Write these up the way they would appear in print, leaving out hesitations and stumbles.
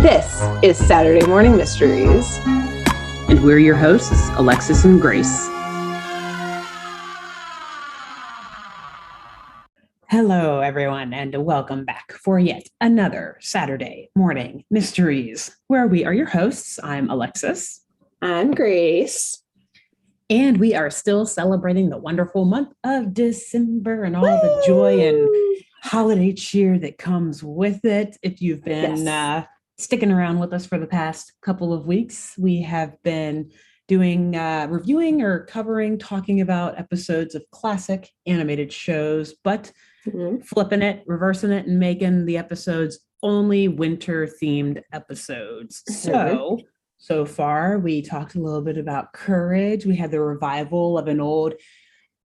This is Saturday Morning Mysteries. And we're your hosts, Alexis and Grace. Hello, everyone, and welcome back for yet another Saturday Morning Mysteries, where we are your hosts. I'm Alexis. I'm Grace. And we are still celebrating the wonderful month of December and all the joy and holiday cheer that comes with it. If you've been sticking around with us for the past couple of weeks, we have been doing reviewing or covering, talking about episodes of classic animated shows, but flipping it, reversing it, and making the episodes only winter-themed episodes. So far, we talked a little bit about Courage. We had the revival of an old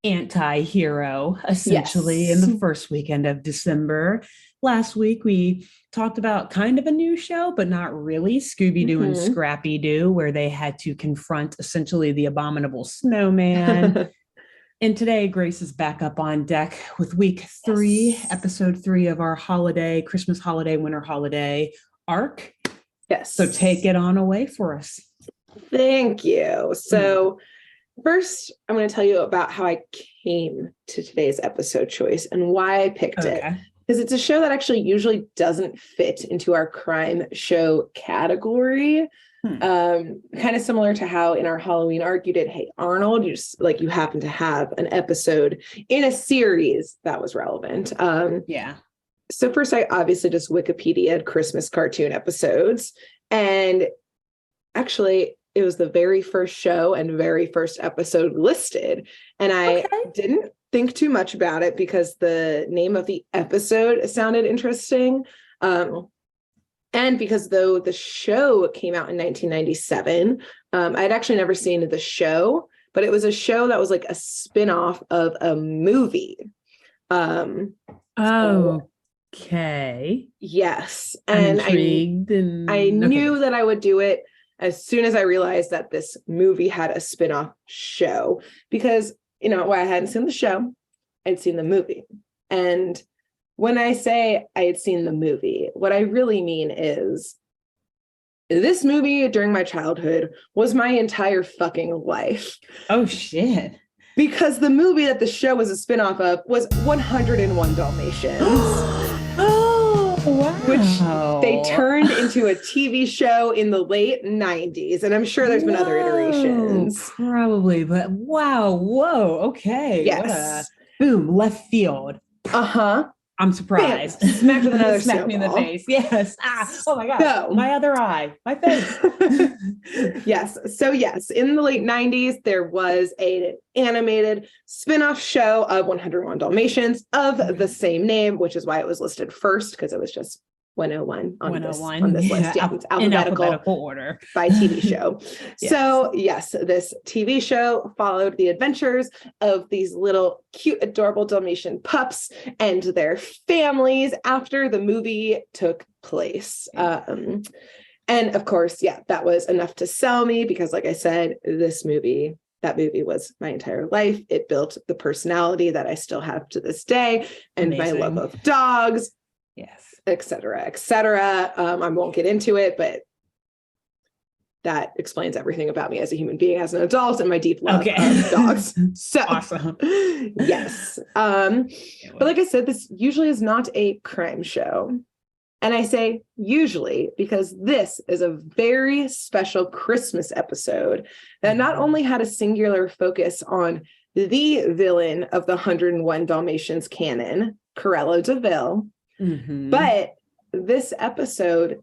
anti-hero, essentially, in the first weekend of December. Last week, we talked about kind of a new show, but not really, Scooby-Doo and Scrappy-Doo, where they had to confront essentially the abominable snowman. And today, Grace is back up on deck with week 3, episode 3 of our Christmas holiday, winter holiday arc. Yes. So take it on away for us. Thank you. So first, I'm going to tell you about how I came to today's episode choice and why I picked it. Because it's a show that actually usually doesn't fit into our crime show category. Kind of similar to how in our Halloween arc you did Hey Arnold, you happen to have an episode in a series that was relevant. So first I obviously just Wikipedia'd Christmas cartoon episodes, and actually it was the very first show and very first episode listed, and I didn't think too much about it because the name of the episode sounded interesting. And because though the show came out in 1997, I'd actually never seen the show, but it was a show that was like a spin-off of a movie. Yes. And I knew that I would do it as soon as I realized that this movie had a spin-off show, because, I hadn't seen the show, I'd seen the movie. And when I say I had seen the movie, what I really mean is this movie during my childhood was my entire fucking life. Oh, shit. Because the movie that the show was a spinoff of was 101 Dalmatians. Oh, wow. Which they turned into a TV show in the late 90s. And I'm sure there's been other iterations. Probably, but wow. Whoa. Okay. Yes. Boom. Left field. I'm surprised. Bam. Smacked with another Smacked me in the face. Yes. Oh my God. So, my other eye. My face. Yes. So yes, in the late 90s, there was an animated spin-off show of 101 Dalmatians of the same name, which is why it was listed first, because it was just 101 on this list. Yeah, it's alphabetical order by TV show. Yes. So yes, this TV show followed the adventures of these little cute, adorable Dalmatian pups and their families after the movie took place. And of course, that was enough to sell me because, like I said, that movie was my entire life. It built the personality that I still have to this day, and my love of dogs. Yes. Et cetera, et cetera. I won't get into it, but that explains everything about me as a human being, as an adult, and my deep love of dogs. So awesome. Yes. But like I said, this usually is not a crime show. And I say usually because this is a very special Christmas episode that not only had a singular focus on the villain of the 101 Dalmatians canon, Cruella de Vil, but this episode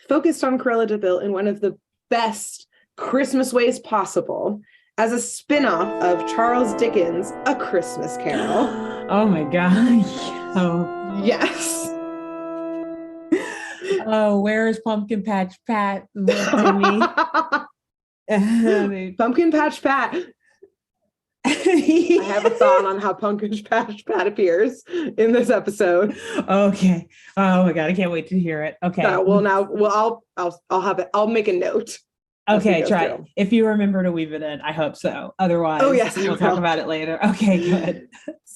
focused on Cruella de Vil in one of the best Christmas ways possible, as a spin-off of Charles Dickens' A Christmas Carol. Oh my God. Oh, yes. Oh, where is Pumpkin Patch Pat? Pumpkin Patch Pat. I have a thought on how Pumpkin Patch Pat appears in this episode. Okay. Oh my God, I can't wait to hear it. Okay. I'll have it. I'll make a note. Okay, try it. If you remember to weave it in, I hope so. Otherwise, we'll talk about it later. Okay, good.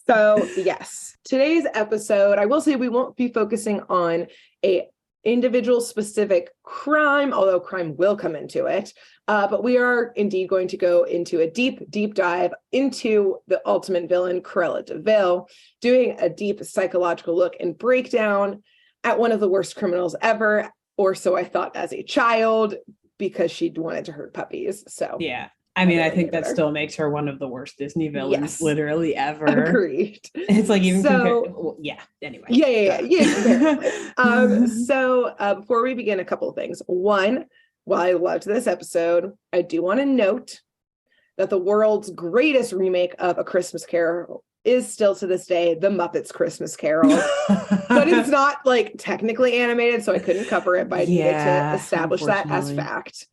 So yes, today's episode, I will say we won't be focusing on a individual specific crime, although crime will come into it. But we are indeed going to go into a deep dive into the ultimate villain, Cruella de Vil, doing a deep psychological look and breakdown at one of the worst criminals ever, or so I thought as a child, because she wanted to hurt puppies. So yeah. I mean, I think that still makes her one of the worst Disney villains literally ever. Agreed. It's like even anyway. Yeah. So before we begin, a couple of things. One, while I loved this episode, I do want to note that the world's greatest remake of A Christmas Carol is still to this day The Muppets Christmas Carol. But it's not like technically animated, so I couldn't cover it, but I needed to establish that as fact.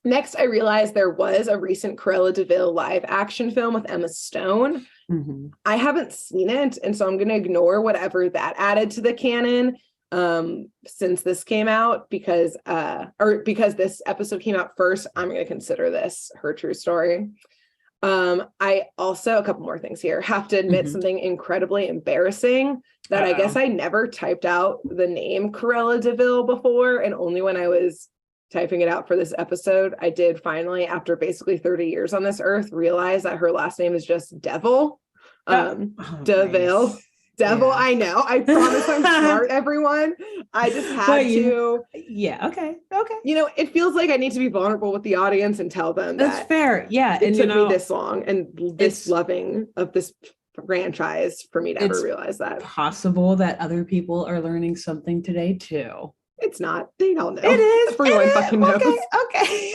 Next, I realized there was a recent Cruella de Vil live action film with Emma Stone. Mm-hmm. I haven't seen it, and so I'm going to ignore whatever that added to the canon since this came out, because this episode came out first. I'm going to consider this her true story. I also, a couple more things here, have to admit something incredibly embarrassing that I guess I never typed out the name Cruella de Vil before, and only when I was typing it out for this episode, I did finally, after basically 30 years on this earth, realize that her last name is just Devil. De Vil. Nice. Devil, yeah. I know. I promise I'm smart, everyone. I just had to. Yeah, okay. You know, it feels like I need to be vulnerable with the audience and tell them that's fair. Yeah. It took me this long and this loving of this franchise for me to ever realize that. It's possible that other people are learning something today too. It's not. They don't know. It is. Everyone fucking knows. Okay.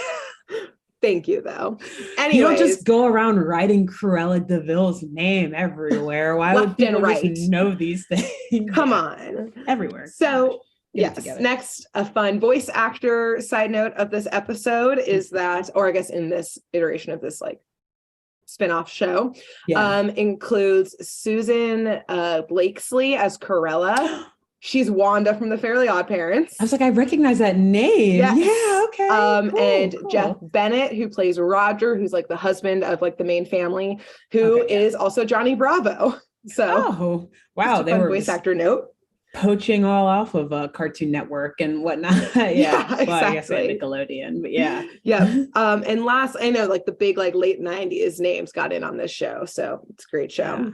Thank you, though. Anyways, you don't just go around writing Cruella de Vil's name everywhere. Why would people just know these things? Come on. Everywhere. So, yes. Next, a fun voice actor side note of this episode is that, or I guess in this iteration of this like spin-off show, includes Susan Blakesley as Cruella. She's Wanda from the Fairly Odd Parents. I was like, I recognize that name. Yes. Yeah, okay. Cool. Jeff Bennett, who plays Roger, who's like the husband of like the main family, who is also Johnny Bravo. So, wow, they were voice actor note. Poaching all off of Cartoon Network and whatnot. Exactly. Well, I guess Nickelodeon, but yeah. And last, I know like the big like late 90s names got in on this show, so it's a great show. Yeah.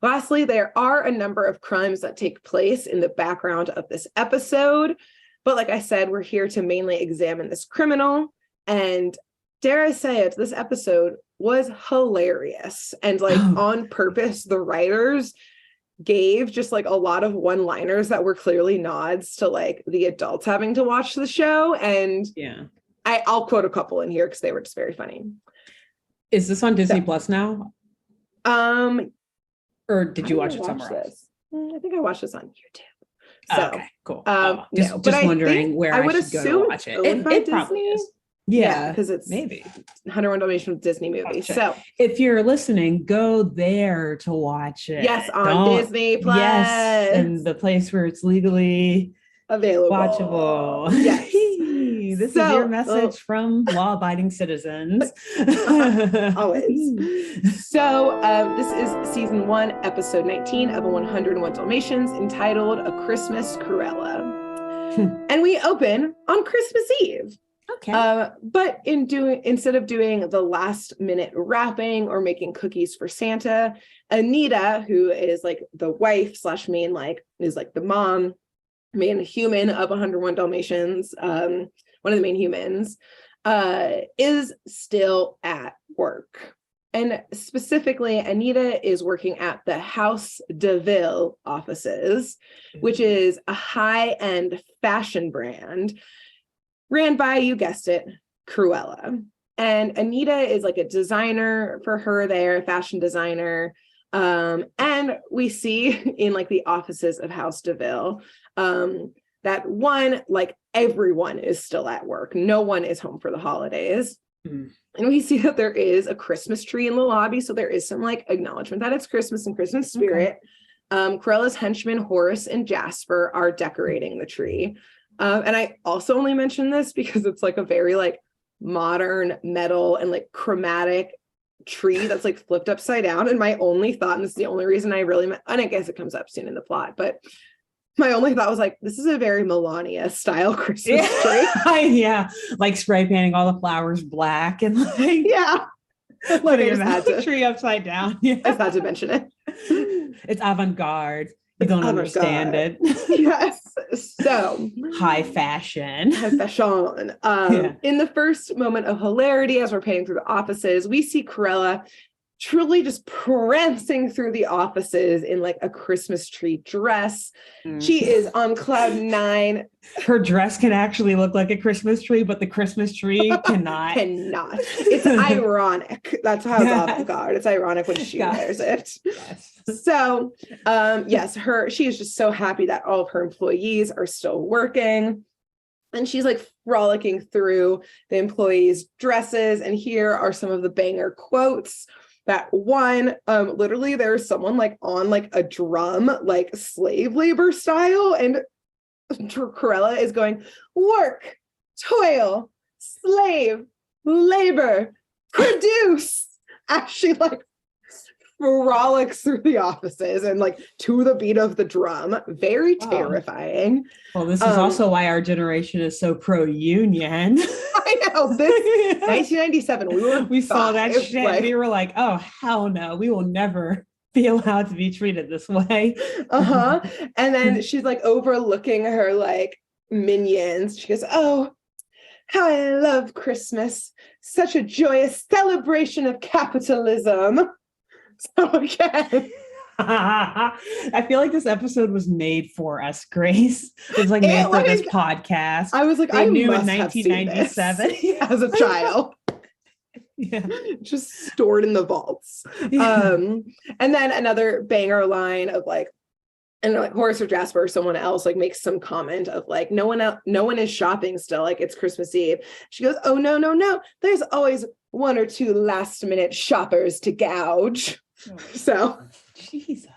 Lastly, there are a number of crimes that take place in the background of this episode. But like I said, we're here to mainly examine this criminal. And dare I say it, this episode was hilarious. And like on purpose, the writers gave just like a lot of one-liners that were clearly nods to like the adults having to watch the show. And I'll quote a couple in here because they were just very funny. Is this on Disney Plus now? Or did you watch it somewhere else? I think I watched this on YouTube. So, okay, cool. Just wondering where I would assume go to watch it. It probably is. Yeah, because it's maybe 101 Dalmatians Disney movie. So if you're listening, go there to watch it. Yes, on Disney Plus. Yes, and the place where it's legally available, watchable. Yes. This is your message from law-abiding citizens. Always. So this is season 1, episode 19 of 101 Dalmatians, entitled A Christmas Cruella. And we open on Christmas Eve. Okay. But instead of doing the last minute wrapping or making cookies for Santa, Anita, who is like the wife / main, like is like the mom, main human of 101 Dalmatians, one of the main humans, is still at work. And specifically, Anita is working at the House de Vil offices, which is a high-end fashion brand ran by, you guessed it, Cruella. And Anita is like a designer for her there, fashion designer. And we see in like the offices of House de Vil, that one, like everyone is still at work. No one is home for the holidays. And we see that there is a Christmas tree in the lobby. So there is some like acknowledgement that it's Christmas and Christmas spirit. Cruella's henchmen, Horace and Jasper, are decorating the tree. And I also only mention this because it's like a very like modern metal and like chromatic tree that's like flipped upside down. And my only thought, and this is the only reason I really and I guess it comes up soon in the plot, but My only thought was like, this is a very Melania style Christmas tree. Yeah. Like spray painting all the flowers black and like, yeah. Putting a tree upside down. Yeah. I just had to mention it. It's avant-garde. You don't understand it. Yes. So high fashion. In the first moment of hilarity, as we're painting through the offices, we see Cruella truly just prancing through the offices in like a Christmas tree dress. She is on cloud 9. Her dress can actually look like a Christmas tree, but the Christmas tree cannot. It's ironic. That's how it's avant-garde. It's ironic when she wears it. Yes. So, she is just so happy that all of her employees are still working. And she's like frolicking through the employees' dresses. And here are some of the banger quotes. That one, literally there's someone like on like a drum, like slave labor style. And Cruella is going, work, toil, slave, labor, produce. As she like frolics through the offices and like to the beat of the drum. Very terrifying. Well, this is also why our generation is so pro-union. I know. This 1997. We saw that shit. Like, we were like, oh hell no, we will never be allowed to be treated this way. And then she's like overlooking her like minions. She goes, oh, how I love Christmas. Such a joyous celebration of capitalism. So again, I feel like this episode was made for us, Grace. It was like made for this podcast. I was like, I knew must in 1997 as a child. Yeah, just stored in the vaults. And then another banger line of like, and like Horace or Jasper or someone else like makes some comment of like, no one is shopping still, like it's Christmas Eve. She goes, oh no, there's always 1 or 2 last minute shoppers to gouge. Oh, so Jesus.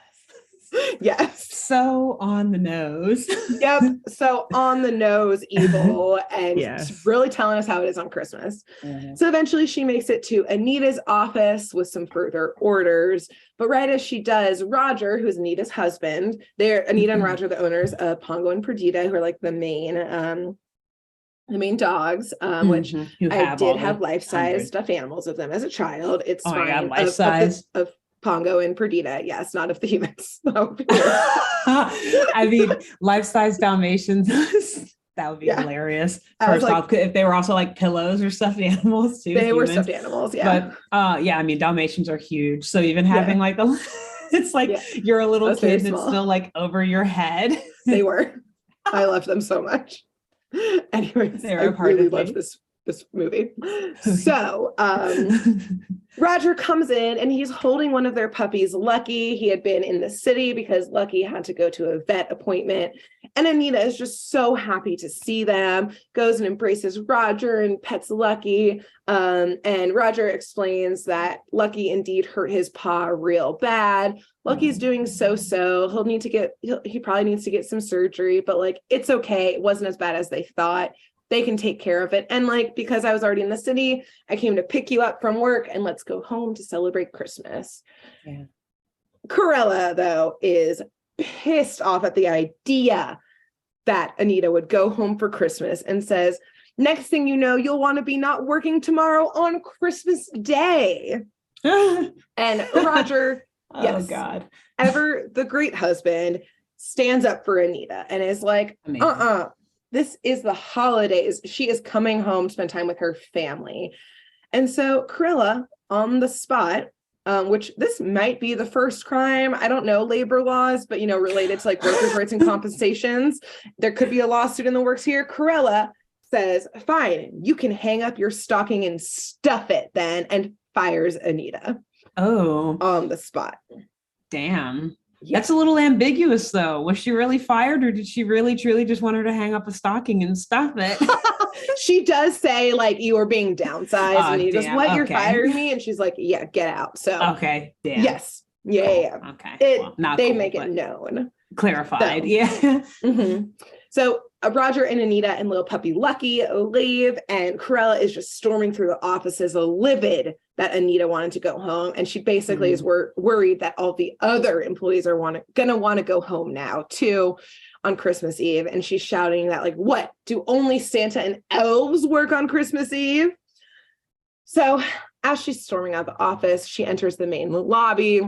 Yes. So on the nose. Yep. So on the nose evil and really telling us how it is on Christmas. So eventually she makes it to Anita's office with some further orders. But right as she does, Roger, who's Anita's husband, Anita and Roger, the owners of Pongo and Perdita, who are like the main dogs, which I did have life-size stuffed animals of them as a child. It's fine. God, life-size of Pongo and Perdita. Yes, not of the humans. I mean, life-size Dalmatians, that would be hilarious. First off, if they were also like pillows or stuffed animals too. They were stuffed animals, But I mean, Dalmatians are huge. So even having like it's like you're a little kid and it's still like over your head. They were. I loved them so much. Anyways, I really love this movie. So Roger comes in and he's holding one of their puppies, Lucky. He had been in the city because Lucky had to go to a vet appointment. And Anita is just so happy to see them, goes and embraces Roger and pets Lucky. And Roger explains that Lucky indeed hurt his paw real bad. Lucky's doing so-so. He probably needs to get some surgery, but like, it's okay. It wasn't as bad as they thought. They can take care of it. And like, because I was already in the city, I came to pick you up from work and let's go home to celebrate Christmas. Yeah. Cruella, though, is pissed off at the idea that Anita would go home for Christmas and says, next thing you know, you'll want to be not working tomorrow on Christmas Day. And Roger, God, ever the great husband, stands up for Anita and is like, this is the holidays. She is coming home to spend time with her family. And so Cruella, on the spot, which this might be the first crime, I don't know, labor laws, but, related to like workers' rights and compensations. There could be a lawsuit in the works here. Cruella says, fine, you can hang up your stocking and stuff it then, and fires Anita. Oh. On the spot. Damn. That's a little ambiguous, though. Was she really fired, or did she really, truly just want her to hang up a stocking and stuff it? She does say, like, you are being downsized. And he goes, what, you're firing me? And she's like, yeah, get out. So, okay. Damn. Yes. Yeah. Okay. They make it known. Clarified. So, yeah. So Roger and Anita and little puppy Lucky leave, and Cruella is just storming through the offices, livid that Anita wanted to go home. And she basically is worried that all the other employees are going to want to go home now too. on Christmas Eve, and she's shouting that, like, what? Do only Santa and elves work on Christmas Eve? So as she's storming out the office, she enters the main lobby,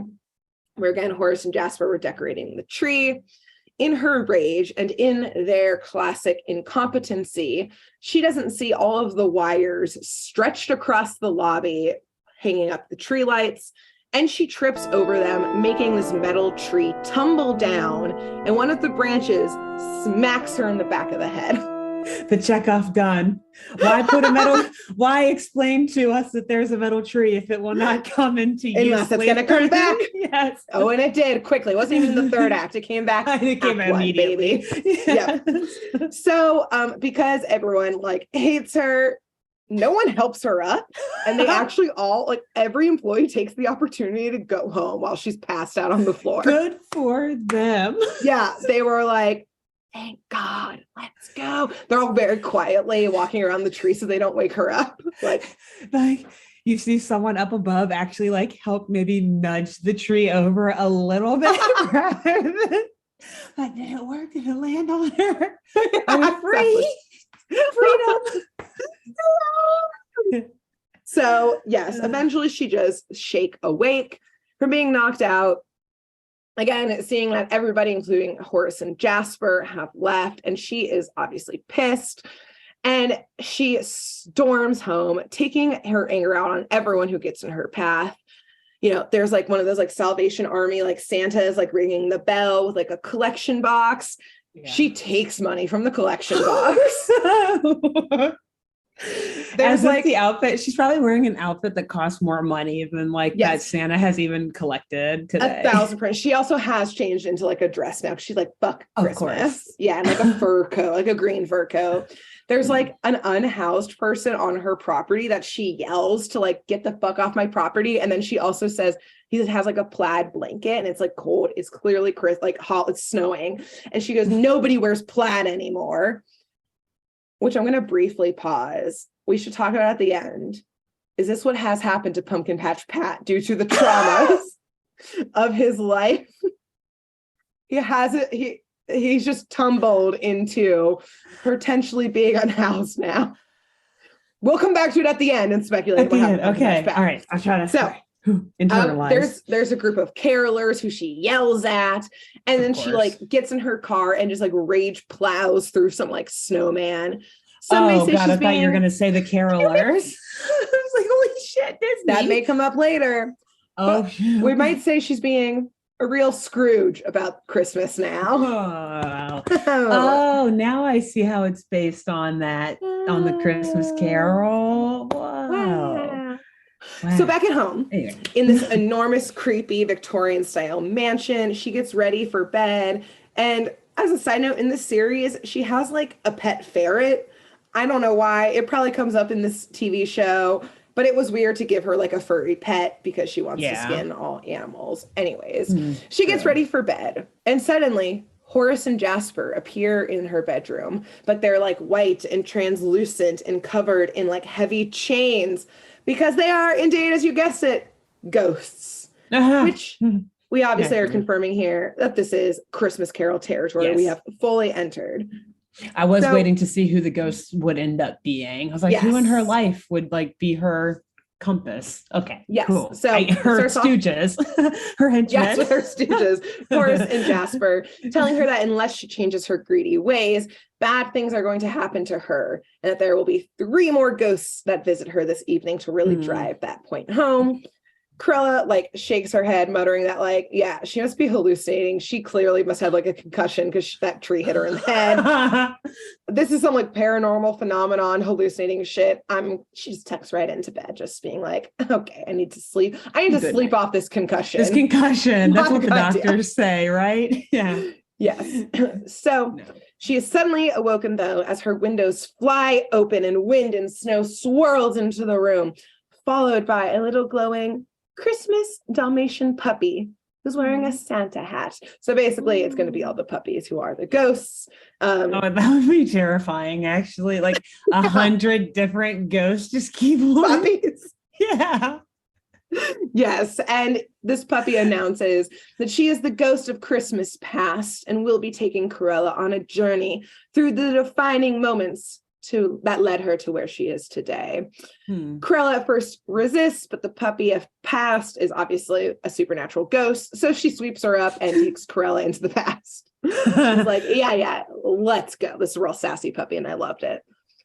where again, Horace and Jasper were decorating the tree. In her rage and in their classic incompetency, she doesn't see all of the wires stretched across the lobby, hanging up the tree lights, and she trips over them, making this metal tree tumble down, and one of the branches smacks her in the back of the head. The Chekhov gun. Why explain to us that there's a metal tree if it will not come into use? Unless it's going to come back. Yes. Oh, and it did quickly. It wasn't even the third act. It came back. It came immediately. Yes. Yeah. So because everyone like hates her, no one helps her up. And they actually all, like, every employee takes the opportunity to go home while she's passed out on the floor. Good for them. Yeah. They were like, thank God, let's go. They're all very quietly walking around the tree so they don't wake her up. Like you see someone up above actually like help maybe nudge the tree over a little bit rather than like, did it work? Did it land on her? I'm free. Freedom. So yes, eventually she just shake awake from being knocked out. Again, seeing that everybody, including Horace and Jasper, have left, and she is obviously pissed. And she storms home, taking her anger out on everyone who gets in her path. You know, there's like one of those like Salvation Army, like Santa is like ringing the bell with like a collection box. Yeah. She takes money from the collection box. There's like the outfit. She's probably wearing an outfit that costs more money than like that Santa has even collected today. 1,000%. She also has changed into like a dress now. She's like, fuck Christmas. Yeah. And like a fur coat, like a green fur coat. There's like an unhoused person on her property that she yells to like, get the fuck off my property. And then she also says, he has like a plaid blanket and it's like cold. It's clearly like hot. It's snowing. And she goes, nobody wears plaid anymore. Which I'm going to briefly pause. We should talk about at the end. Is this what has happened to Pumpkin Patch Pat due to the traumas of his life? He's just tumbled into potentially being unhoused now. We'll come back to it at the end and speculate what happened. Okay. All right. I'll try to internalize. There's a group of carolers who she yells at, and then she like gets in her car and just like rage plows through some like snowman. Somebody say I thought you were gonna say the carolers. I was like, holy shit, Disney. That may come up later. We might say she's being a real Scrooge about Christmas now. Oh, now I see how it's based on that, on the Christmas Carol. Wow. So back at home, in this enormous, creepy Victorian-style mansion, she gets ready for bed. And as a side note, in this series, she has like a pet ferret. I don't know why. It probably comes up in this TV show, but it was weird to give her like a furry pet because she wants to skin all animals. Anyways, she gets ready for bed. And suddenly, Horace and Jasper appear in her bedroom, but they're like white and translucent and covered in like heavy chains. Because they are, indeed, as you guessed it, ghosts, which we obviously are confirming here that this is Christmas Carol territory. We have fully entered. I was waiting to see who the ghosts would end up being. I was like, who in her life would like be her compass? Okay, cool. So her stooges, her henchmen. Yes, with her stooges, Horace and Jasper, telling her that unless she changes her greedy ways, bad things are going to happen to her, and that there will be 3 more ghosts that visit her this evening to really drive that point home. Cruella like shakes her head, muttering that like, she must be hallucinating. She clearly must have like a concussion because that tree hit her in the head. This is some like paranormal phenomenon, hallucinating shit. She just tucks right into bed, just being like, okay, I need to sleep. I need to sleep off this concussion. That's what the doctors say, right? Yeah. Yes. So she is suddenly awoken, though, as her windows fly open and wind and snow swirls into the room, followed by a little glowing Christmas Dalmatian puppy who's wearing a Santa hat. So basically, it's going to be all the puppies who are the ghosts. That would be terrifying, actually. Like 100 different ghosts just keep puppies. Yeah. Yes, and this puppy announces that she is the ghost of Christmas past and will be taking Cruella on a journey through the defining moments that led her to where she is today. Cruella at first resists, but the puppy of past is obviously a supernatural ghost, so she sweeps her up and takes Cruella into the past. She's like, yeah, let's go. This is a real sassy puppy, and I loved it.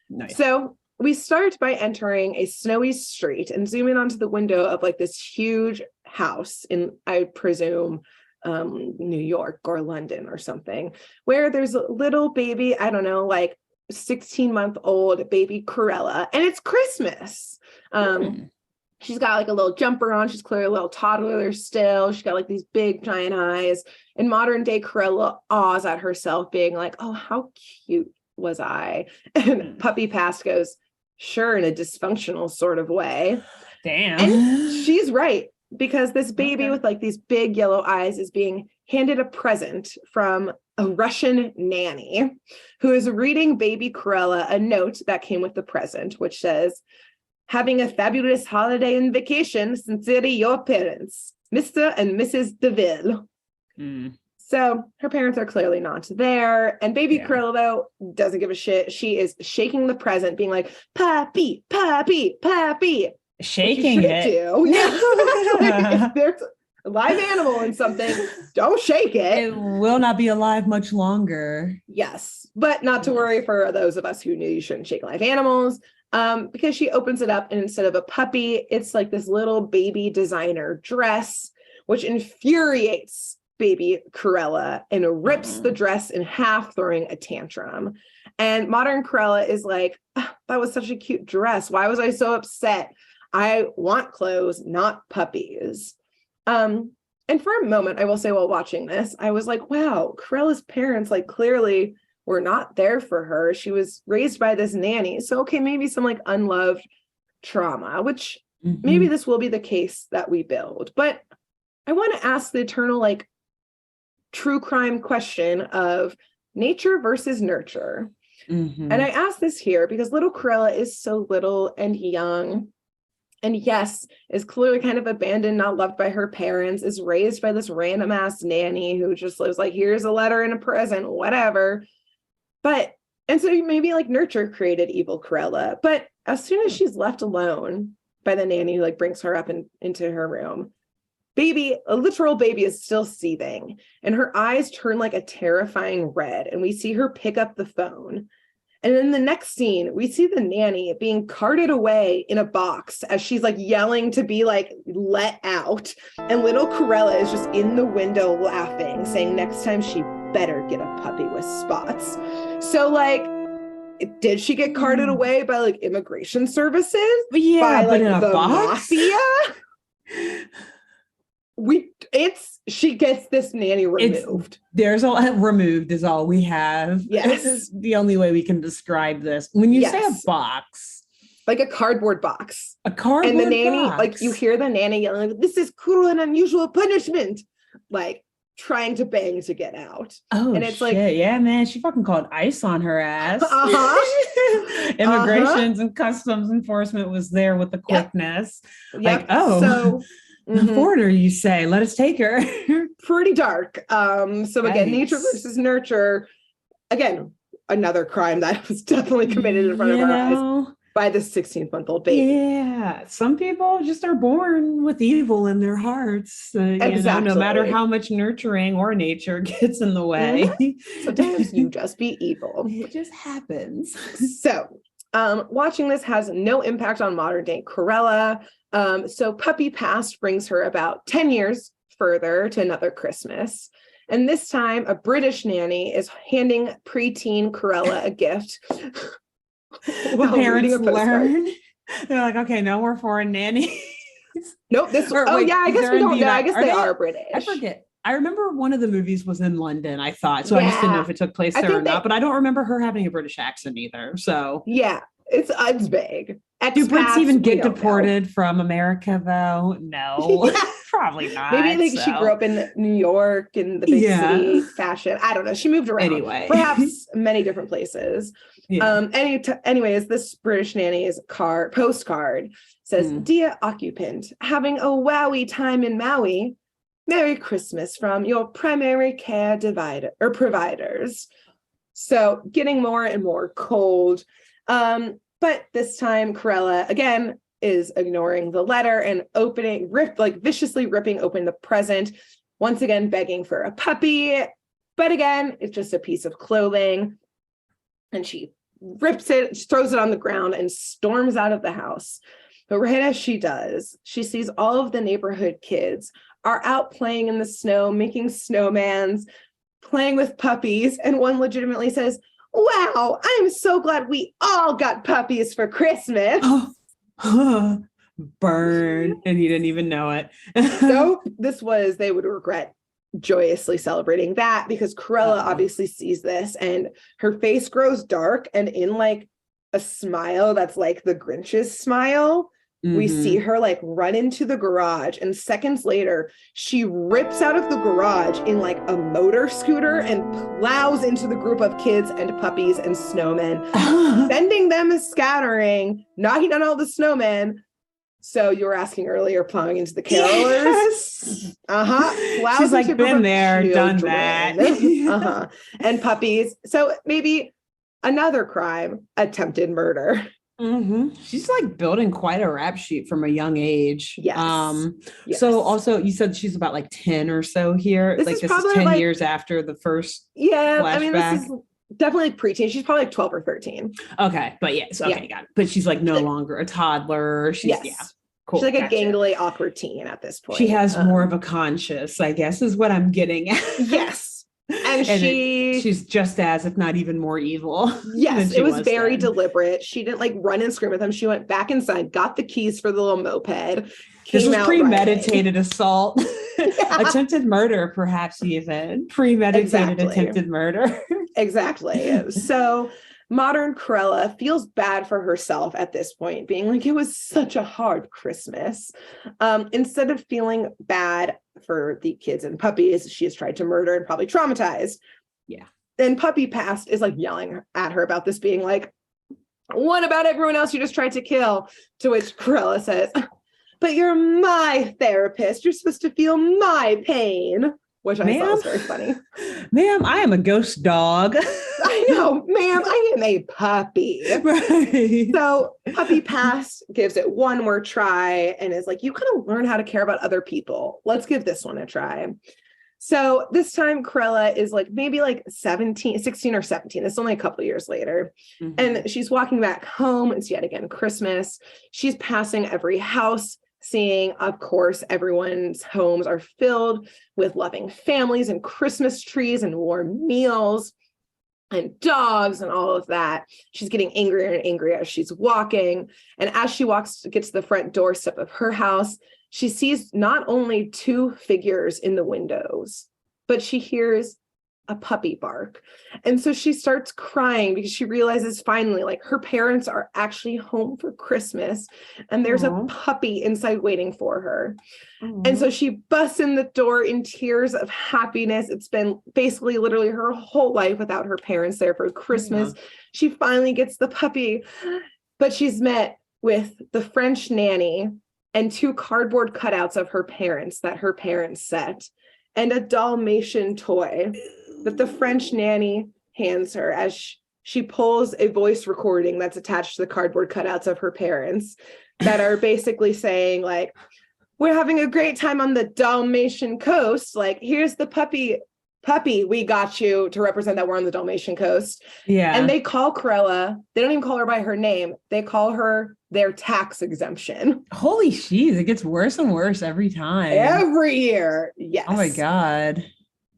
Nice. So we start by entering a snowy street and zoom in onto the window of like this huge house in, I presume, New York or London or something, where there's a little baby, I don't know, like 16-month-old baby Cruella, and it's Christmas. She's got like a little jumper on. She's clearly a little toddler still. She's got like these big giant eyes. And modern day Cruella awes at herself, being like, oh, how cute was I? And puppy past goes, sure, in a dysfunctional sort of way. Damn. And she's right, because this baby with like these big yellow eyes is being handed a present from a Russian nanny who is reading baby Cruella a note that came with the present, which says, having a fabulous holiday and vacation, sincerely your parents, Mr. and Mrs. DeVille. So her parents are clearly not there. And baby Cruella, though, doesn't give a shit. She is shaking the present, being like, puppy, puppy, puppy. Shaking it. Do. Yeah. If there's a live animal in something, don't shake it. It will not be alive much longer. Yes. But not to worry for those of us who knew you shouldn't shake live animals. Because she opens it up, and instead of a puppy, it's like this little baby designer dress, which infuriates baby Cruella and rips the dress in half, throwing a tantrum. And modern Cruella is like, that was such a cute dress. Why was I so upset? I want clothes, not puppies. And for a moment, I will say, while watching this, I was like, wow, Cruella's parents like clearly were not there for her. She was raised by this nanny. So, okay, maybe some like unloved trauma, which maybe this will be the case that we build. But I want to ask the eternal like true crime question of nature versus nurture. And I ask this here because little Cruella is so little and young. And yes, is clearly kind of abandoned, not loved by her parents, is raised by this random ass nanny who just lives like, here's a letter and a present, whatever. And so maybe like nurture created evil Cruella. But as soon as she's left alone by the nanny who like brings her up into her room, a literal baby is still seething, and her eyes turn like a terrifying red, and we see her pick up the phone. And in the next scene, we see the nanny being carted away in a box as she's like yelling to be like let out. And little Cruella is just in the window laughing, saying next time she better get a puppy with spots. So like, did she get carted away by like immigration services? Yeah, by like but in a the box? mafia? She gets this nanny removed. Removed is all we have. Yes. This is the only way we can describe this. When you say a box, like a cardboard box. A cardboard and the nanny, box. like you hear the nanny yelling, like, this is cruel and unusual punishment. Like trying to bang to get out. Oh, and it's shit. like, yeah, man, she fucking called ice on her ass. Immigrations and customs enforcement was there with the quickness. Like, so border, you say, let us take her. Pretty dark. So again, nature versus nurture. Again, another crime that was definitely committed in front of our eyes by this 16-month-old baby. Yeah, some people just are born with evil in their hearts. No matter how much nurturing or nature gets in the way. Sometimes you just be evil. It just happens. So watching this has no impact on modern day Cruella. So puppy past brings her about 10 years further to another Christmas. And this time a British nanny is handing preteen Cruella a gift. The parents learn. They're like, okay, no more foreign nannies. Nope. I guess we don't know. I guess they are British. I forget. I remember one of the movies was in London, I thought. So I just didn't know if it took place there or not. But I don't remember her having a British accent either. So yeah, it's vague. Do Brits even get deported from America, though? No, yeah. Probably not. Maybe I think she grew up in New York in the big city fashion. I don't know. She moved around. Anyway. Perhaps many different places. Yeah. Anyways, this British nanny's postcard says, "Dear occupant, having a wowie time in Maui. Merry Christmas from your primary care providers." So getting more and more cold. But this time Cruella again is ignoring the letter and viciously ripping open the present, once again begging for a puppy. But again, it's just a piece of clothing. And she rips it, throws it on the ground, and storms out of the house. But right as she does, she sees all of the neighborhood kids are out playing in the snow, making snowmans, playing with puppies. And one legitimately says, "Wow, I'm so glad we all got puppies for Christmas." Burn. And he didn't even know it. So they would regret joyously celebrating that, because Cruella obviously sees this and her face grows dark, and in like a smile that's like the Grinch's smile, we see her like run into the garage, and seconds later she rips out of the garage in like a motor scooter and plows into the group of kids and puppies and snowmen, sending them scattering, knocking down all the snowmen. So you were asking earlier, plowing into the carolers. Yes. She's like, been there, done that. And puppies. So maybe another crime, attempted murder. She's like building quite a rap sheet from a young age. Yes. So also you said she's about like 10 or so here. This is 10 years after the first flashback. I mean, this is definitely preteen. She's probably like 12 or 13. Okay. But yes. Okay. Got it. But she's like no longer a toddler. She's cool. She's like a gangly, awkward teen at this point. She has more of a conscience, I guess, is what I'm getting at. Yes. And she's just as, if not even more evil. Yes, it was very deliberate. She didn't like run and scream at them. She went back inside, got the keys for the little moped. This was premeditated assault. Attempted murder, perhaps even. Premeditated attempted murder. Exactly. So modern Cruella feels bad for herself at this point, being like, it was such a hard Christmas. Instead of feeling bad for the kids and puppies she has tried to murder and probably traumatized. Yeah. And Puppy Past is like yelling at her about this, being like, what about everyone else you just tried to kill? To which Cruella says, but you're my therapist. You're supposed to feel my pain. Which I thought was very funny. Ma'am, I am a ghost dog. I know, ma'am, I am a puppy. Right. So Puppy Past gives it one more try and is like, you kind of learn how to care about other people. Let's give this one a try. So this time Cruella is like maybe like 16 or 17. It's only a couple of years later. And she's walking back home. It's yet again Christmas. She's passing every house, seeing, of course, everyone's homes are filled with loving families and Christmas trees and warm meals and dogs and all of that. She's getting angrier and angrier as she's walking. And as she gets to the front doorstep of her house, she sees not only two figures in the windows, but she hears a puppy bark. And so she starts crying because she realizes finally, like, her parents are actually home for Christmas and there's a puppy inside waiting for her. And so she busts in the door in tears of happiness. It's been basically literally her whole life without her parents there for Christmas. She finally gets the puppy, but she's met with the French nanny and two cardboard cutouts of her parents that her parents set, and a Dalmatian toy that the French nanny hands her as she pulls a voice recording that's attached to the cardboard cutouts of her parents that are basically saying, like, we're having a great time on the Dalmatian coast. Like, here's the puppy, we got you, to represent that we're on the Dalmatian coast. Yeah. And they call Cruella, they don't even call her by her name. They call her their tax exemption. Holy jeez, it gets worse and worse every time. Every year. Yes. Oh my God.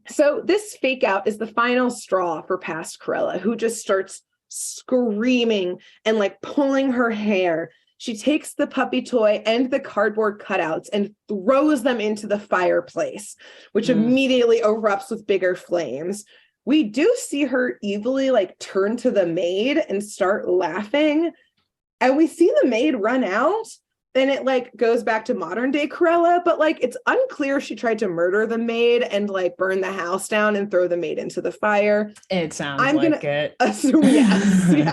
So this fake out is the final straw for past Cruella, who just starts screaming and like pulling her hair. She takes the puppy toy and the cardboard cutouts and throws them into the fireplace, which immediately erupts with bigger flames. We do see her evilly like turn to the maid and start laughing, And we see the maid run out. Then it like goes back to modern day Cruella, but like it's unclear if she tried to murder the maid and like burn the house down and throw the maid into the fire. It sounds I'm like gonna it. assume yes. Yeah.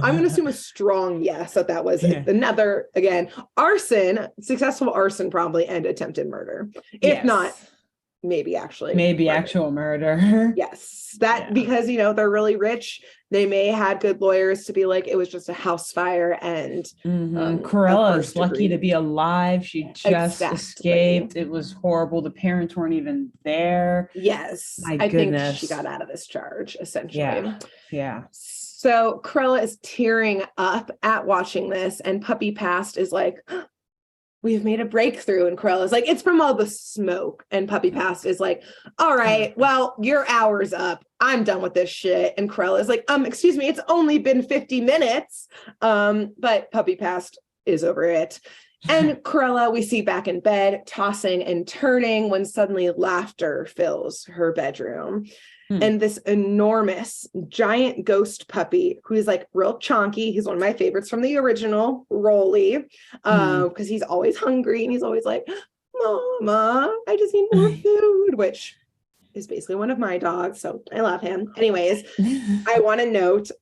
I'm gonna assume a strong yes that was another, again, arson, successful arson probably, and attempted murder. If not, maybe actual murder. Yes, because they're really rich. They may had good lawyers to be like it was just a house fire, and Cruella is lucky to be alive. She just escaped. It was horrible. The parents weren't even there. Yes, I think she got out of this charge essentially. Yeah. So Cruella is tearing up at watching this, and Puppy Past is like, we've made a breakthrough. And Cruella's like, it's from all the smoke. And Puppy Past is like, all right, well, your hour's up. I'm done with this shit. And Cruella's like, excuse me, it's only been 50 minutes. But Puppy Past is over it. And Cruella, we see back in bed, tossing and turning when suddenly laughter fills her bedroom. And this enormous giant ghost puppy who is like real chonky. He's one of my favorites from the original, Rolly, because he's always hungry and he's always like, Mama, I just need more food, which is basically one of my dogs. So I love him. Anyways, I want to note,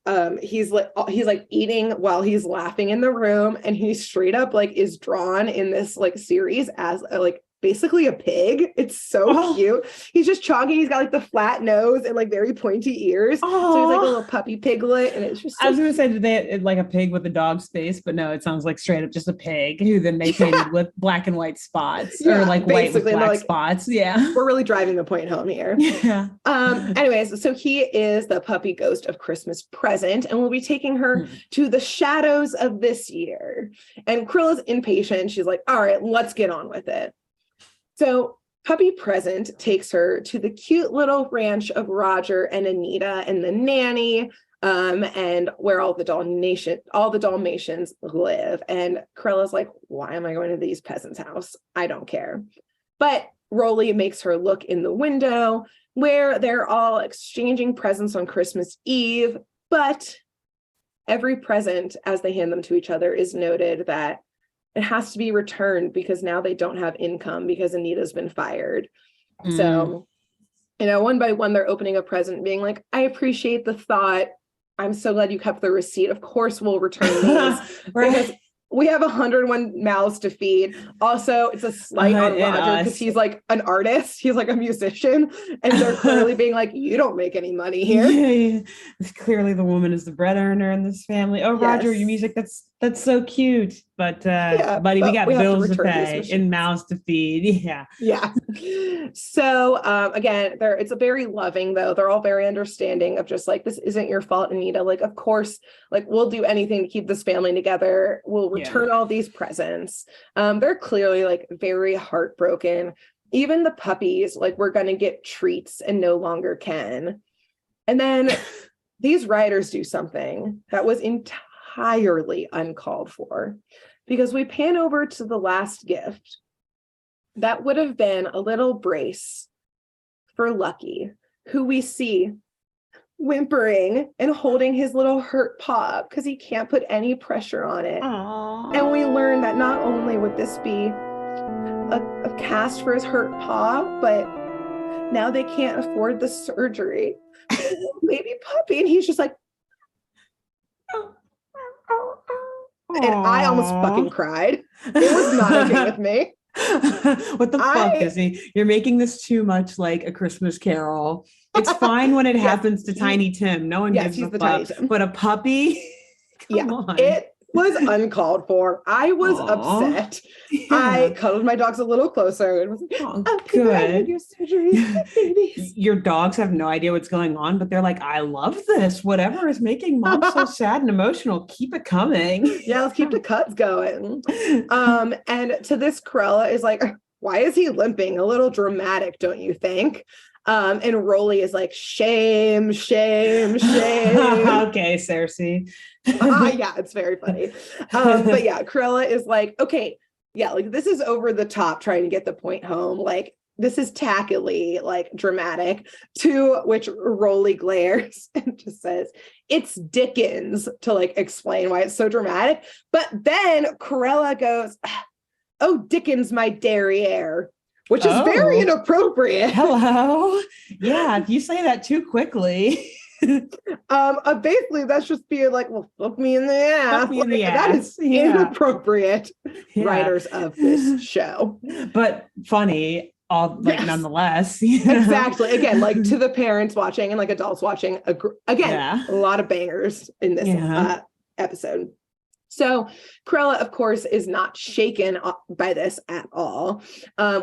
he's like eating while he's laughing in the room, and he straight up like is drawn in this like series as like basically a pig. It's so cute. He's just chonky. He's got like the flat nose and like very pointy ears. So he's like a little puppy piglet, and it's just I was gonna say today like a pig with a dog's face, but no, it sounds like straight up just a pig who then they painted with black and white spots, or like white with black spots. Yeah, we're really driving the point home here. Anyways, so he is the puppy ghost of Christmas Present, and we'll be taking her to the shadows of this year. And Cruella's impatient. She's like, all right, let's get on with it. So Puppy Present takes her to the cute little ranch of Roger and Anita and the nanny, and where all the Dalmatians live. And Cruella's like, why am I going to these peasants' house? I don't care. But Rolly makes her look in the window where they're all exchanging presents on Christmas Eve. But every present, as they hand them to each other, is noted that it has to be returned because now they don't have income because Anita's been fired. So, one by one, they're opening a present being like, I appreciate the thought. I'm so glad you kept the receipt. Of course, we'll return these because we have 101 mouths to feed. Also, it's a slight on Roger because he's like an artist. He's like a musician. And they're clearly being like, you don't make any money here. Yeah. Clearly the woman is the bread earner in this family. Oh, Roger, your music, that's so cute. But buddy, we got bills to pay and mouths to feed. Yeah. So again, it's a very loving, though. They're all very understanding of just like, this isn't your fault, Anita. Like, of course, like we'll do anything to keep this family together. We'll return all these presents. They're clearly like very heartbroken. Even the puppies, like, we're going to get treats and no longer can. And then these writers do something that was entirely uncalled for, because we pan over to the last gift. That would have been a little brace for Lucky, who we see whimpering and holding his little hurt paw because he can't put any pressure on it. Aww. And we learn that not only would this be a cast for his hurt paw, but now they can't afford the surgery. Baby puppy. And he's just like, and I almost fucking cried. It was not okay with me. What the fuck, Disney? You're making this too much like A Christmas Carol. It's fine when it happens to Tiny Tim. No one gives a fuck. But a puppy? Come on. It was uncalled for. I was upset. I cuddled my dogs a little closer and was like, good. Your surgery, your dogs have no idea what's going on, but they're like, I love this. Whatever is making mom so sad and emotional, keep it coming. Yeah, let's keep the cuts going. And to this, Cruella is like, why is he limping? A little dramatic, don't you think? And Rolly is like, shame, shame, shame. Okay, Cersei. Yeah, it's very funny. But yeah, Cruella is like, okay, yeah, like this is over the top trying to get the point home. Like, this is tackily, like dramatic, to which Rolly glares and just says, it's Dickens to like explain why it's so dramatic. But then Cruella goes, oh, Dickens, my derriere, which is very inappropriate. Hello. Yeah, if you say that too quickly. Basically that's just being like, well, fuck me in the ass. Fuck me in the ass. That is inappropriate. Yeah. Writers of this show. But funny, all like nonetheless. Exactly. Again, like to the parents watching and like adults watching, a lot of bangers in this episode. So Cruella, of course, is not shaken by this at all,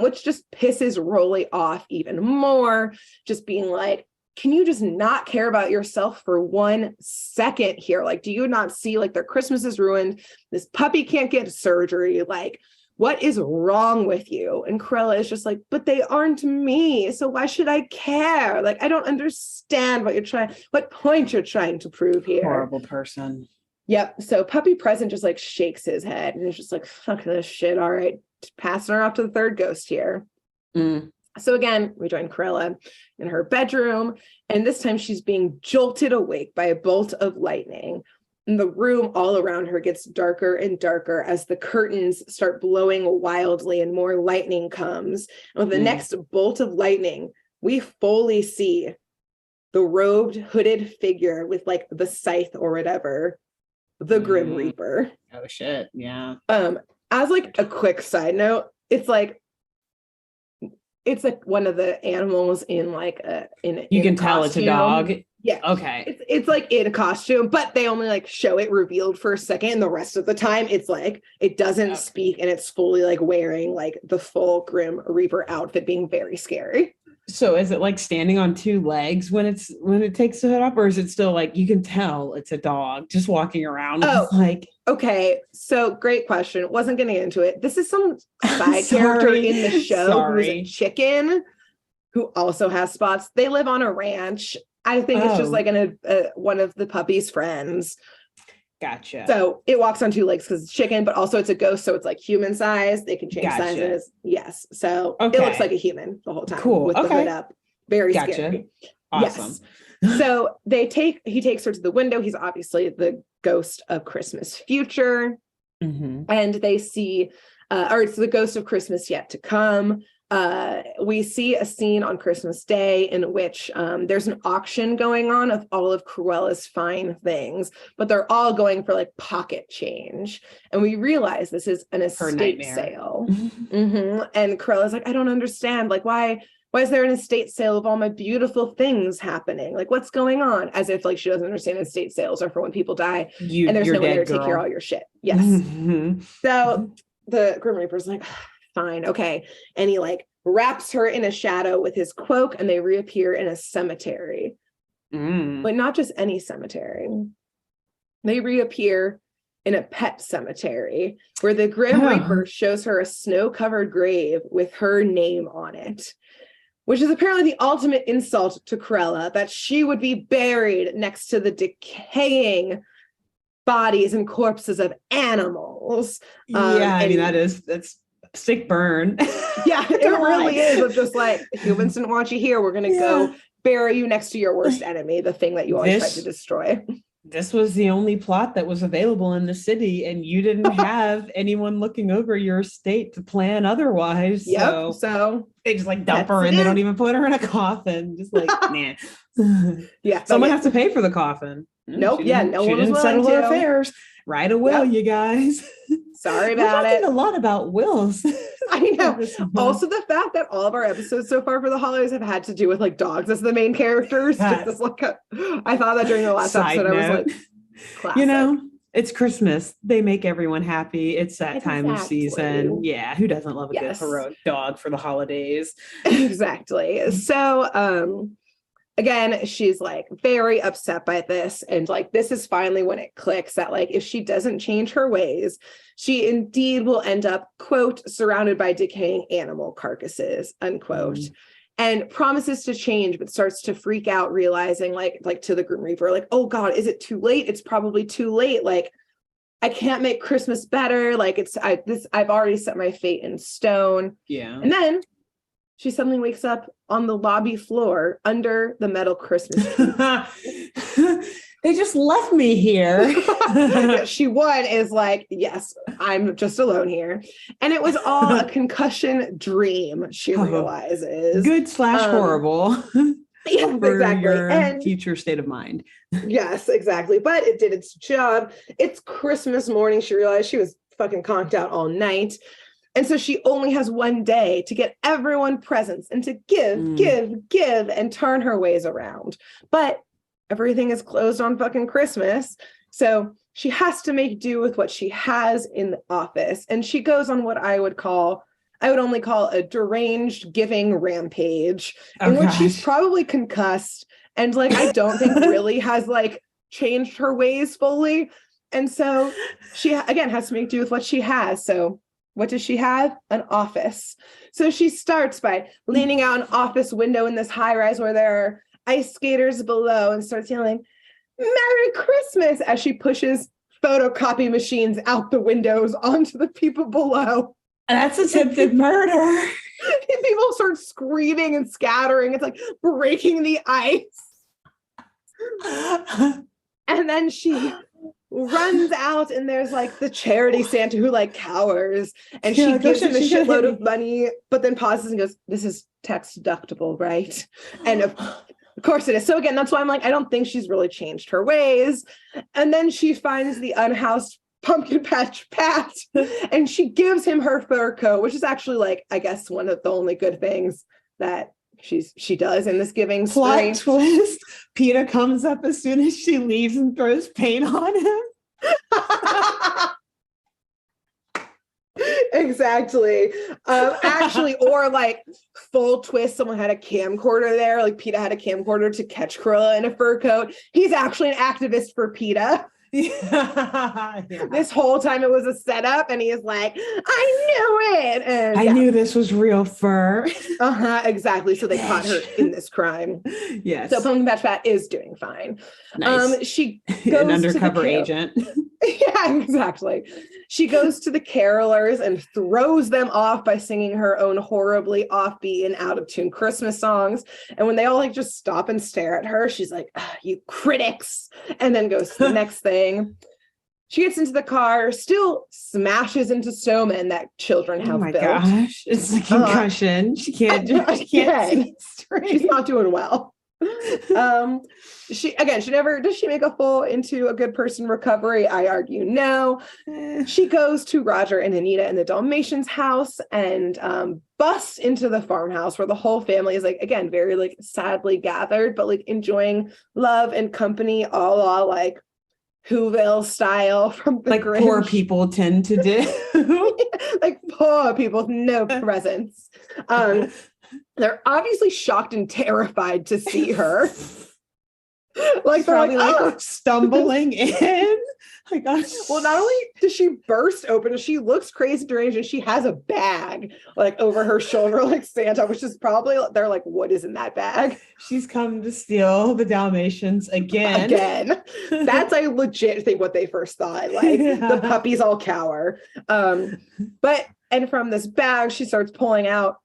which just pisses Rolly off even more, just being like, can you just not care about yourself for 1 second here? Like, do you not see like their Christmas is ruined? This puppy can't get surgery. Like, what is wrong with you? And Cruella is just like, but they aren't me. So why should I care? Like, I don't understand what point you're trying to prove here. Horrible person. Yep. So Puppy Present just like shakes his head and is just like, fuck this shit. All right. Passing her off to the third ghost here. So again, we join Cruella in her bedroom, and this time she's being jolted awake by a bolt of lightning. And the room all around her gets darker and darker as the curtains start blowing wildly and more lightning comes. And with the next bolt of lightning, we fully see the robed, hooded figure with like the scythe or whatever, the Grim Reaper. Oh shit, yeah. As like a quick side note, it's like one of the animals in like you can tell it's a dog. Yeah. Okay. It's like in a costume, but they only like show it revealed for a second. And the rest of the time it's like, it doesn't speak and it's fully like wearing like the full Grim Reaper outfit, being very scary. So is it like standing on 2 legs when it takes the hood up, or is it still like you can tell it's a dog just walking around? Like, okay. So great question. Wasn't going to get into it. This is some side character in the show who's a chicken who also has spots. They live on a ranch. I think it's just like one of the puppy's friends. Gotcha. So it walks on 2 legs because it's chicken, but also it's a ghost, so it's like human size. They can change sizes. Yes. So it looks like a human the whole time. Cool. With the hood up. Very scary. Awesome. Yes. So he takes her to the window. He's obviously the ghost of Christmas future. And they see, or it's the ghost of Christmas yet to come. We see a scene on Christmas Day in which there's an auction going on of all of Cruella's fine things, but they're all going for like pocket change. And we realize this is an estate sale. And Cruella's like, I don't understand. Like, why is there an estate sale of all my beautiful things happening? Like, what's going on? As if like she doesn't understand estate sales are for when people die and there's no one there to take care of all your shit. Yes. So the Grim Reaper's like, fine, okay. And he like wraps her in a shadow with his cloak and they reappear in a cemetery. But not just any cemetery. They reappear in a pet cemetery where the Grim Reaper shows her a snow-covered grave with her name on it, which is apparently the ultimate insult to Cruella, that she would be buried next to the decaying bodies and corpses of animals. I mean, that's sick burn. Yeah, it really is. Of just like, humans didn't want you here. We're going to go bury you next to your worst enemy, the thing that you always tried to destroy. This was the only plot that was available in the city, and you didn't have anyone looking over your estate to plan otherwise. So they just like dump her and they don't even put her in a coffin. Just like, nah. Yeah. Someone has to pay for the coffin. Nope. No one didn't was settle her affairs. Write a will, you guys. Sorry about it. A lot about wills. I know. Also, the fact that all of our episodes so far for the holidays have had to do with like dogs as the main characters. Just as, like I thought that during the last episode, I was like, classic. You know, it's Christmas. They make everyone happy. It's that time of season. Yeah, who doesn't love a good heroic dog for the holidays? Exactly. So, again, she's like very upset by this. And like, this is finally when it clicks that like, if she doesn't change her ways, she indeed will end up, quote, surrounded by decaying animal carcasses, unquote, and promises to change, but starts to freak out, realizing like to the Grim Reaper, like, oh God, is it too late? It's probably too late. Like, I can't make Christmas better. Like I've already set my fate in stone. Yeah. And then she suddenly wakes up on the lobby floor under the metal Christmas tree. They just left me here. She is like, yes, I'm just alone here. And it was all a concussion dream, she realizes. Good/horrible. Yeah, exactly. Your and future state of mind. Yes, exactly. But it did its job. It's Christmas morning. She realized she was fucking conked out all night. And so she only has one day to get everyone presents and to give, and turn her ways around. But everything is closed on fucking Christmas. So she has to make do with what she has in the office. And she goes on what I would only call a deranged giving rampage, in which she's probably concussed and like I don't think really has like changed her ways fully. And so she again has to make do with what she has. So what does she have? An office. So she starts by leaning out an office window in this high rise where there are ice skaters below and starts yelling, "Merry Christmas," as she pushes photocopy machines out the windows onto the people below. That's attempted murder. People start screaming and scattering. It's like breaking the ice. And then she runs out and there's like the charity Santa who like cowers and she gives him a shitload of money, but then pauses and goes, "This is tax deductible, right?" And of course it is. So again, that's why I'm like, I don't think she's really changed her ways. And then she finds the unhoused Pumpkin Patch Pat and she gives him her fur coat, which is actually like, I guess one of the only good things that she does in this giving spree. Plot twist. PETA comes up as soon as she leaves and throws paint on him. Exactly. Actually, or like full twist, someone had a camcorder there, like PETA had a camcorder to catch Cruella in a fur coat. He's actually an activist for PETA. Yeah. This whole time it was a setup and he is like, "I knew it." And I knew this was real fur. Exactly. So they caught her in this crime. Yes. So Pumpkin Patch Pat is doing fine. Nice. She goes an undercover agent. Yeah, exactly. She goes to the carolers and throws them off by singing her own horribly offbeat and out of tune Christmas songs. And when they all like just stop and stare at her, she's like, "You critics," and then goes to the next thing. She gets into the car, still smashes into snowmen that children have built. Oh my gosh, it's a concussion. She can't see straight. She's not doing well. Does she make a full into a good person recovery? I argue no. She goes to Roger and Anita in the Dalmatians house and busts into the farmhouse where the whole family is like, again, very like sadly gathered, but like enjoying love and company, all like Whoville style from the like Grinch. Poor people tend to do. Like poor people with no presents. They're obviously shocked and terrified to see her. Like they're probably like stumbling in. Like, well, not only does she burst open, she looks crazy deranged, and she has a bag like over her shoulder, like Santa, which is probably they're like, "What is in that bag?" She's come to steal the Dalmatians again. That's I legit think what they first thought. Like the puppies all cower. And from this bag, she starts pulling out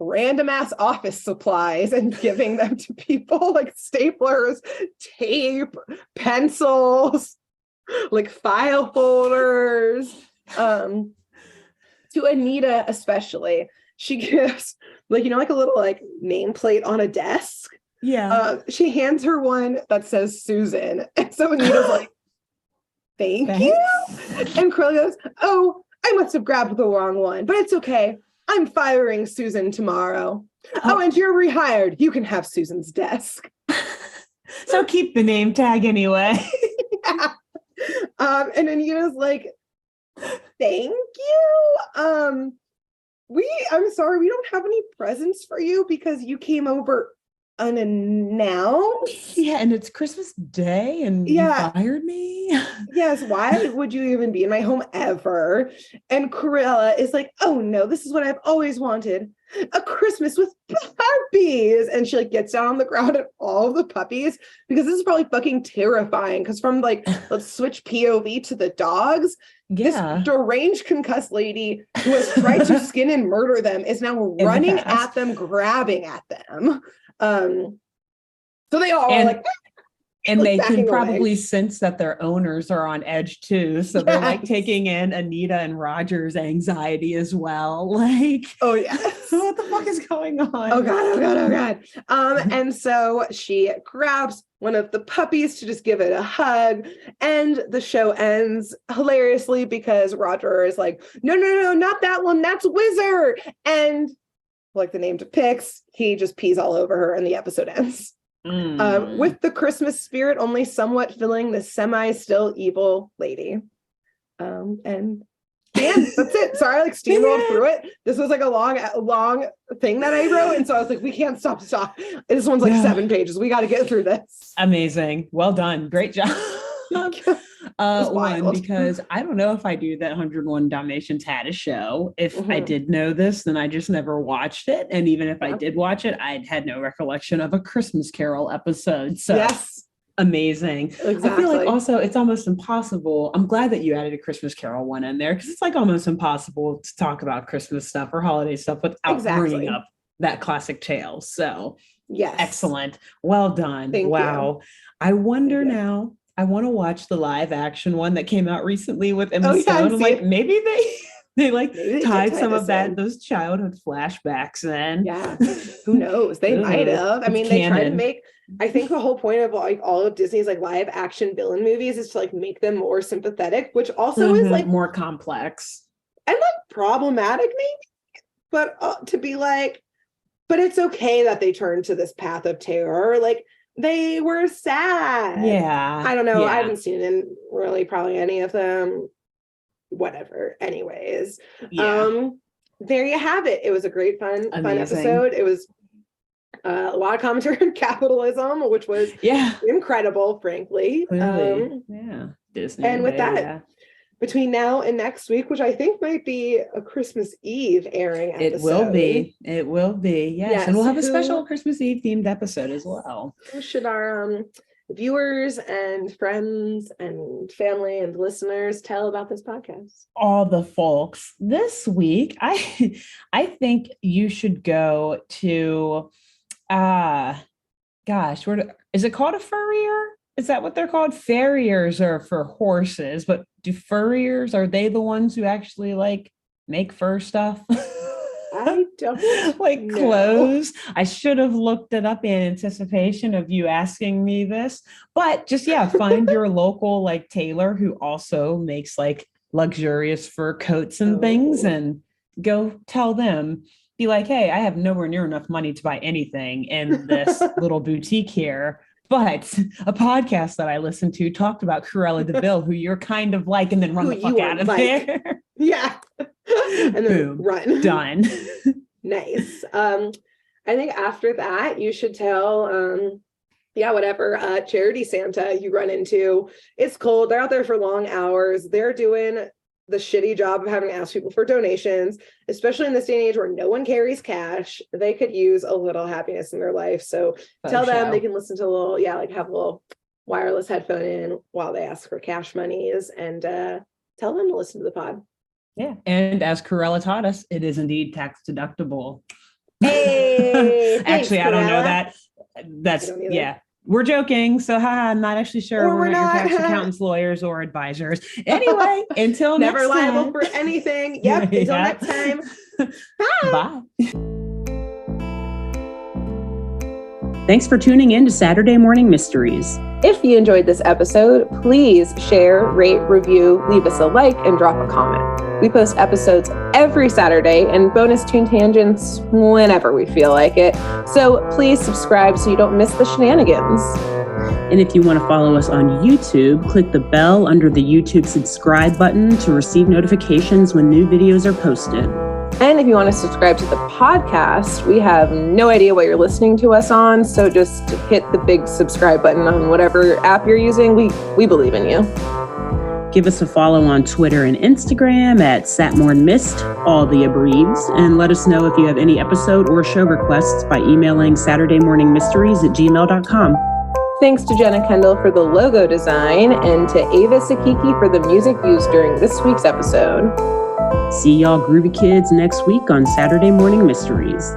random ass office supplies and giving them to people, like staplers, tape, pencils, like file folders. To Anita especially, she gives like, like a little like nameplate on a desk. Yeah. She hands her one that says Susan, and so Anita's like, thank you. And Cruella goes, "Oh, I must have grabbed the wrong one, but it's okay. I'm firing Susan tomorrow. Oh, and you're rehired. You can have Susan's desk." So keep the name tag anyway. Yeah. And Anita's like, "Thank you. I'm sorry, we don't have any presents for you because you came over unannounced." Yeah, and it's Christmas Day and you fired me. Yes, why would you even be in my home ever? And Cruella is like, "Oh no, this is what I've always wanted. A Christmas with puppies." And she like gets down on the ground at all of the puppies because this is probably fucking terrifying. Because from like, let's switch POV to the dogs. Yeah. This deranged concussed lady who has tried to skin and murder them is now running at them, grabbing at them. So they all are like, And they can probably sense that their owners are on edge too. So they're like taking in Anita and Roger's anxiety as well. Like, oh yeah, what the fuck is going on? Oh God. And so she grabs one of the puppies to just give it a hug. And the show ends hilariously because Roger is like, no, not that one. That's Wizard. And like the name depicts, he just pees all over her and the episode ends. With the Christmas spirit only somewhat filling the semi-still evil lady. And that's it. Sorry, I like steamrolled through it. This was like a long thing that I wrote. And so I was like, we can't stop. This one's like 7 pages. We got to get through this. Amazing. Well done. Great job. One, because I don't know if I knew that 101 Dalmatians had a show. If I did know this, then I just never watched it. And even if I did watch it, I had no recollection of a Christmas Carol episode. So yes. Amazing. Exactly. I feel like also it's almost impossible. I'm glad that you added a Christmas Carol one in there because it's like almost impossible to talk about Christmas stuff or holiday stuff without bringing up that classic tale. So yes, excellent. Well done. Thank you. I wonder now. I want to watch the live action one that came out recently with Emma Stone. I'm like, maybe they tied some of those childhood flashbacks in. Yeah. Who knows? They might have. I mean, they try to make, I think the whole point of like all of Disney's like live action villain movies is to like make them more sympathetic, which also is like more complex and like problematic maybe, but to be like, but it's okay that they turned to this path of terror. Like, they were sad. Yeah. I don't know. Yeah. I haven't seen in really probably any of them. Whatever. Anyways. Yeah. There you have it. It was a great fun episode. It was a lot of commentary on capitalism, which was incredible, frankly. Disney. And with that, between now and next week, which I think might be a Christmas Eve airing episode. It will be. Yes. And we'll have a special Christmas Eve themed episode as well. Who should our viewers and friends and family and listeners tell about this podcast? All the folks. This week, I think you should go to, is it called a furrier? Is that what they're called? Farriers are for horses, but do furriers, are they the ones who actually like make fur stuff? I don't like know. Clothes. I should have looked it up in anticipation of you asking me this, but just find your local like tailor who also makes like luxurious fur coats and things, and go tell them. Be like, hey, I have nowhere near enough money to buy anything in this little boutique here. But a podcast that I listened to talked about Cruella de Vil, who you're kind of like, and then run the fuck out of there. Yeah. And then boom, run. Done. Nice. I think after that, you should tell, whatever charity Santa you run into. It's cold. They're out there for long hours. They're doing the shitty job of having to ask people for donations, especially in this day and age where no one carries cash. They could use a little happiness in their life. So tell them they can listen to have a little wireless headphone in while they ask for cash monies, and tell them to listen to the pod. Yeah. And as Cruella taught us, it is indeed tax deductible. Hey, actually, I don't know that. That's We're joking. So I'm not actually sure. We're not your tax accountants, lawyers, or advisors. Anyway, until never next time. Liable for anything. Yep. Until next time. Bye. Bye. Thanks for tuning in to Saturday Morning Mysteries. If you enjoyed this episode, please share, rate, review, leave us a like, and drop a comment. We post episodes every Saturday and bonus tune tangents whenever we feel like it. So please subscribe so you don't miss the shenanigans. And if you want to follow us on YouTube, click the bell under the YouTube subscribe button to receive notifications when new videos are posted. And if you want to subscribe to the podcast, we have no idea what you're listening to us on. So just hit the big subscribe button on whatever app you're using. We believe in you. Give us a follow on Twitter and Instagram at SatmornMist, all the abreves, and let us know if you have any episode or show requests by emailing SaturdayMorningMysteries@gmail.com. Thanks to Jenna Kendall for the logo design and to Ava Sakiki for the music used during this week's episode. See y'all groovy kids next week on Saturday Morning Mysteries.